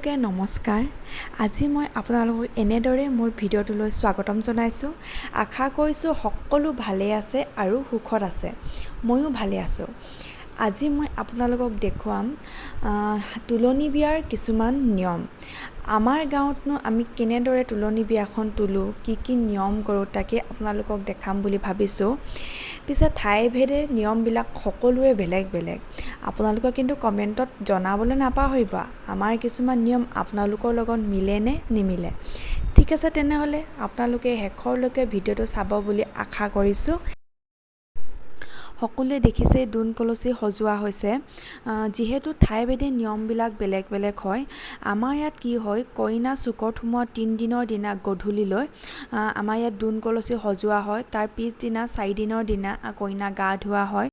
সকলোকে নমস্কাৰ। আজি মই আপোনালোকক এনেদৰে মোৰ ভিডিঅ'টোলৈ স্বাগতম জনাইছোঁ। আশা কৰিছোঁ সকলো ভালে আছে আৰু সুখত আছে। ময়ো ভালে আছোঁ। আজি মই আপোনালোকক দেখুৱাম তুলনি বিয়াৰ কিছুমান নিয়ম। আমাৰ গাঁৱতনো আমি কেনেদৰে তুলনি বিয়াখন তোলোঁ, কি নিয়ম কৰোঁ তাকে আপোনালোকক দেখাম বুলি ভাবিছোঁ। পিছে ঠাইভেদে নিয়মবিলাক সকলোৰে বেলেগ বেলেগ। আপোনালোকে কিন্তু কমেণ্টত জনাবলৈ নাপাহৰিব আমাৰ কিছুমান নিয়ম আপোনালোকৰ লগত মিলে নে নিমিলে। ঠিক আছে, তেনেহ'লে আপোনালোকে শেষৰলৈকে ভিডিঅ'টো চাব বুলি আশা কৰিছোঁ। সকলোৱে দেখিছে দোণ কলচী সজোৱা হৈছে। যিহেতু ঠাইভেদে নিয়মবিলাক বেলেগ বেলেগ হয়। আমাৰ ইয়াত কি হয়, কইনা চুকত সোমোৱা 3 দিনৰ দিনা গধূলিলৈ আমাৰ ইয়াত দোণ কলচী সজোৱা হয়। তাৰ পিছদিনা 4 দিনৰ দিনা কইনা গা ধোৱা হয়।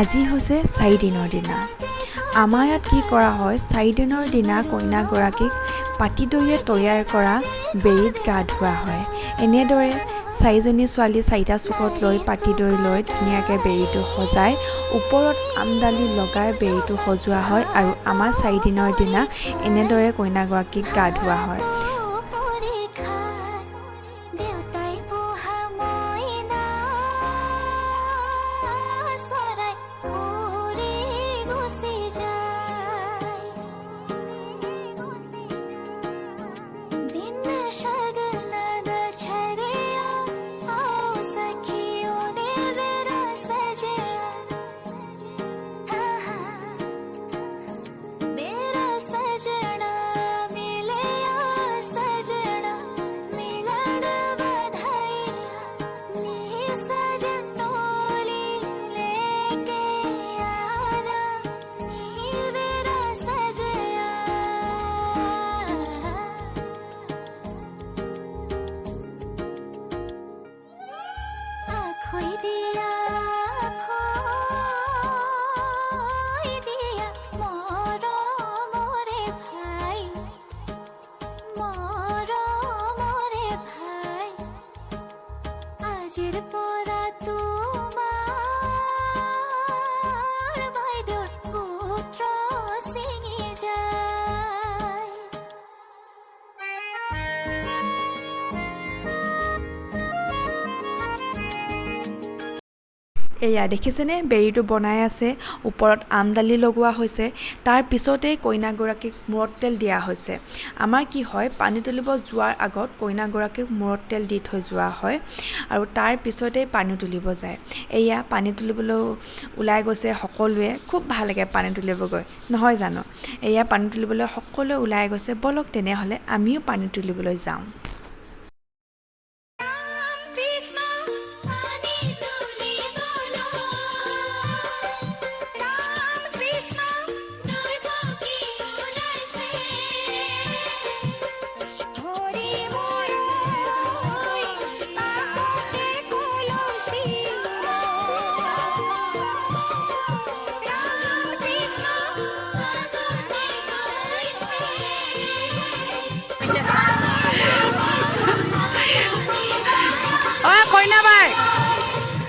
আজি হৈছে 4 দিনৰ দিনা। আমাৰ ইয়াত কি কৰা হয়, 4 দিনৰ দিনা কইনাগৰাকীক পাটি দৈয়ে তৈয়াৰ কৰা বেৰিত গা ধোৱা হয়। এনেদৰে 4জনী ছোৱালী 4টা চুকত লৈ পাটি দৈ লৈ ধুনীয়াকৈ বেৰিটো সজাই ওপৰত আমডালি লগাই বেৰিটো সজোৱা হয়। আৰু আমাৰ 4 দিনৰ দিনা এনেদৰে কইনাগৰাকীক গা ধোৱা হয়। এয়া দেখিছেনে, বেৰিটো বনাই আছে, ওপৰত আমডালি লগোৱা হৈছে। তাৰ পিছতেই কইনাগৰাকীক মূৰত তেল দিয়া হৈছে। আমাৰ কি হয়, পানী তুলিব যোৱাৰ আগত কইনাগৰাকীক মূৰত তেল দি থৈ যোৱা হয় আৰু তাৰ পিছতেই পানী তুলিব যায়। এয়া পানী তুলিবলৈ ওলাই গৈছে সকলোৱে। খুব ভাল লাগে পানী তুলিব গৈ, নহয় জানো? এয়া পানী তুলিবলৈ সকলোৱে ওলাই গৈছে। বলক তেনেহ'লে আমিও পানী তুলিবলৈ যাওঁ।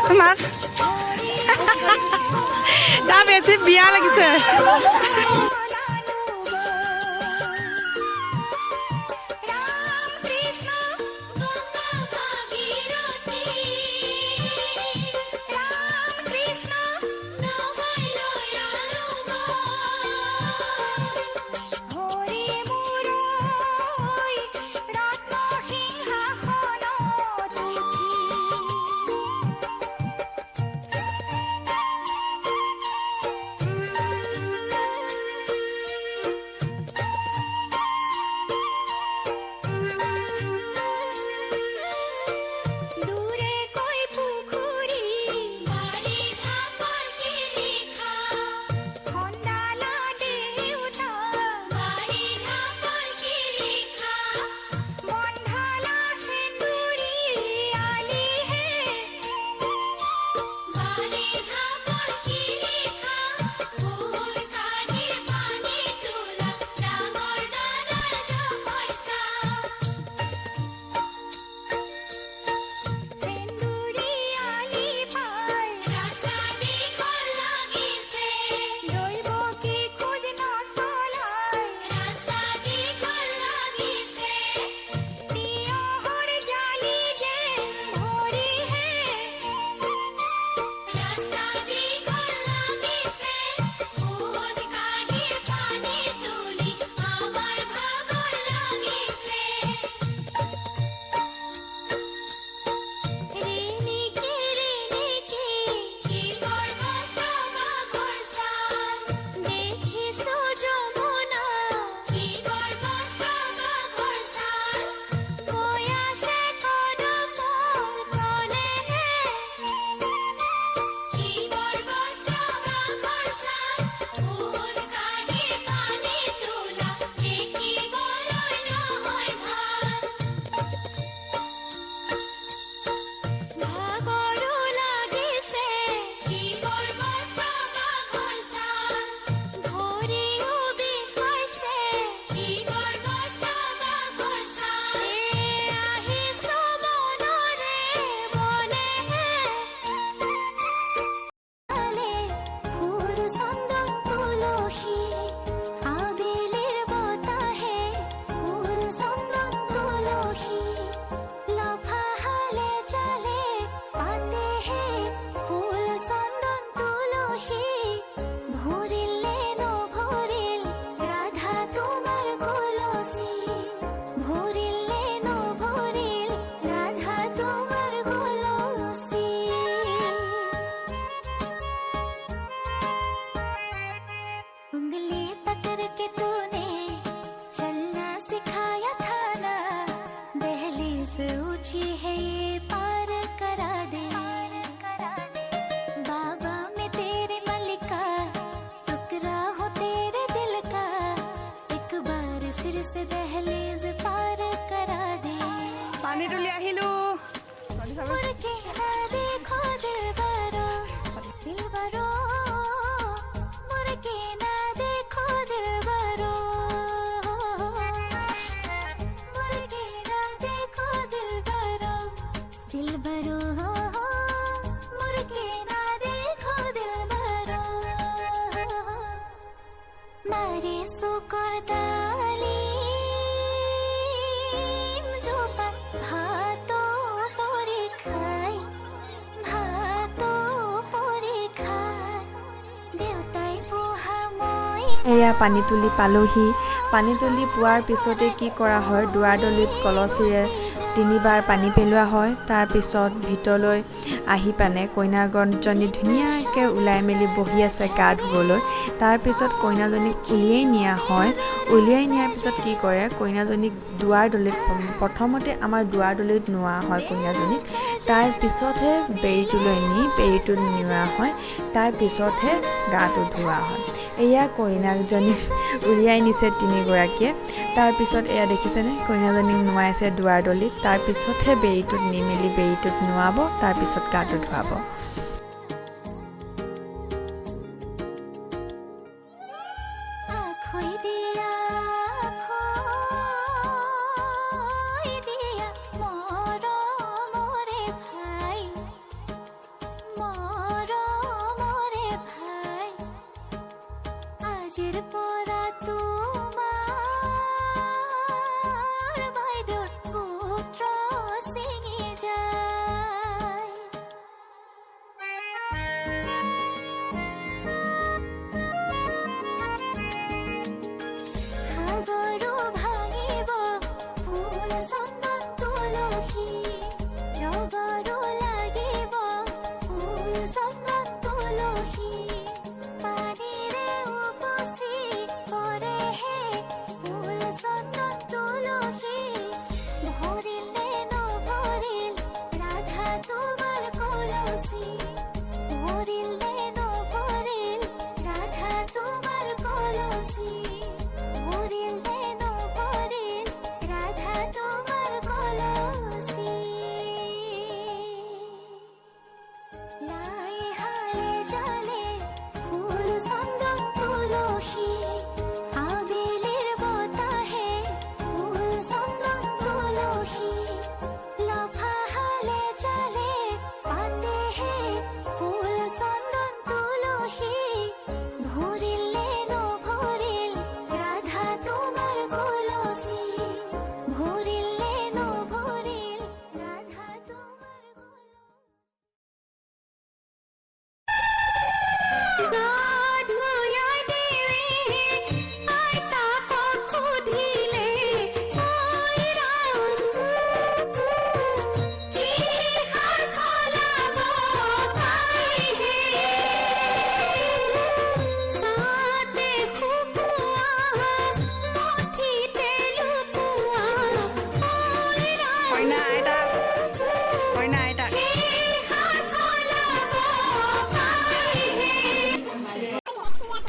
তোমাক তাৰ বেছি বিয়া লাগিছে। এয়া পানী তুলি পালোহি। পানী তুলি পোৱাৰ পিছতে কি কৰা হয়, দুৱাৰদলিত কলচীৰে 3বাৰ পানী পেলোৱা হয়। তাৰপিছত ভিতৰলৈ আহি পানে কইনাগনজনী ধুনীয়াকৈ ওলাই মেলি বহি আছে গা ধুবলৈ। তাৰপিছত কইনাজনীক উলিয়াই নিয়া হয়। উলিয়াই নিয়াৰ পিছত কি কৰে, কইনাজনীক দুৱাৰদলিত প্ৰথমতে আমাৰ দুৱাৰদলিত নোৱা হয় কইনাজনীক। তাৰপিছতহে বেৰিটোলৈ নি বেৰিটোত নিয়া হয়। তাৰপিছতহে গাটো ধোৱা হয়। এয়া কইনাজনীক উলিয়াই নিছে 3গৰাকীয়ে। তাৰপিছত এয়া দেখিছেনে, কইনাজনীক নোৱাইছে দুৱাৰদলিত। তাৰপিছতহে বেৰিটোত নি মেলি বেৰিটোত নোৱাব, তাৰপিছত গাটো ধুৱাব।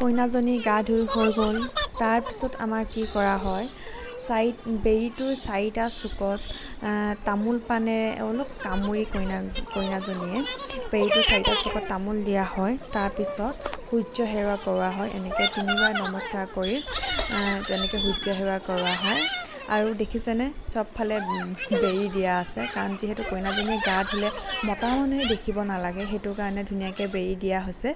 কইনাজনী গা ধুই হৈ গ'ল। তাৰপিছত আমাৰ কি কৰা হয়, বেৰিটোৰ 4টা চুকত তামোল পানেৰে অলপ কামুৰি কইনাজনীয়ে বেৰিটোৰ 4টা চুকত তামোল দিয়া হয়। তাৰপিছত সূৰ্য সেৱা কৰোৱা হয়। এনেকৈ 3বাৰ নমস্কাৰ কৰি তেনেকৈ সূৰ্য সেৱা কৰোৱা হয়। আৰু দেখিছেনে, চবফালে বেৰি দিয়া আছে, কাৰণ যিহেতু কইনাজনীয়ে গা ধুলে মতা মানুহে দেখিব নালাগে, সেইটো কাৰণে ধুনীয়াকৈ বেৰি দিয়া হৈছে।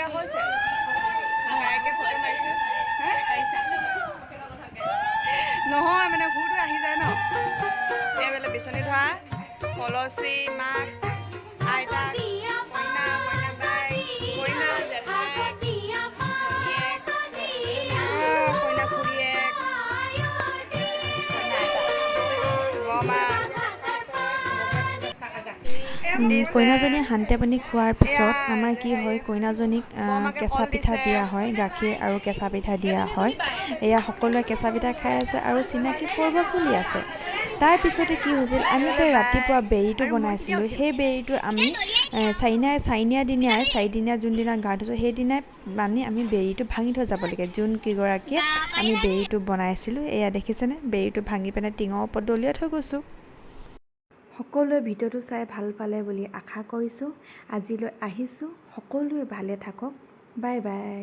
দিয়া হৈছে ভাইকে ফটো মাৰিছোঁ নহয় মানে ভূটো আহি যায় ন এইবেলে বিচনী ধৰা কলচী মাক আইতা কইনা কইনা বাই কইনা জেঠাই কইনা খুৰীয়েক বৰমা কইনাজনীয়ে শান্তি পানী খোৱাৰ পিছত আমাৰ কি হয় কইনাজনীক কেঁচা পিঠা দিয়া হয় গাখীৰ আৰু কেঁচা পিঠা দিয়া হয় এয়া সকলোৱে কেঁচা পিঠা খাই আছে আৰু চিনাকি পৰ্ব চলি আছে তাৰপিছতে কি হৈছিল আমি যে ৰাতিপুৱা বেৰিটো বনাইছিলোঁ সেই বেৰিটো আমি চাৰিদিনীয়া যোনদিনা গা ধুইছোঁ সেইদিনাই মানে আমি বেৰিটো ভাঙি থৈ যাব লাগে যোন কেইগৰাকীয়ে আমি বেৰিটো বনাইছিলোঁ এয়া দেখিছেনে বেৰিটো ভাঙি পেলাই টিঙৰ ওপৰত দলিয়াই থৈ গৈছোঁ সকলোৱে ভিডিঅ'টো চাই ভাল পালে বুলি আশা কৰিছোঁ আজিলৈ আহিছোঁ সকলোৱে ভালে থাকক বাই বাই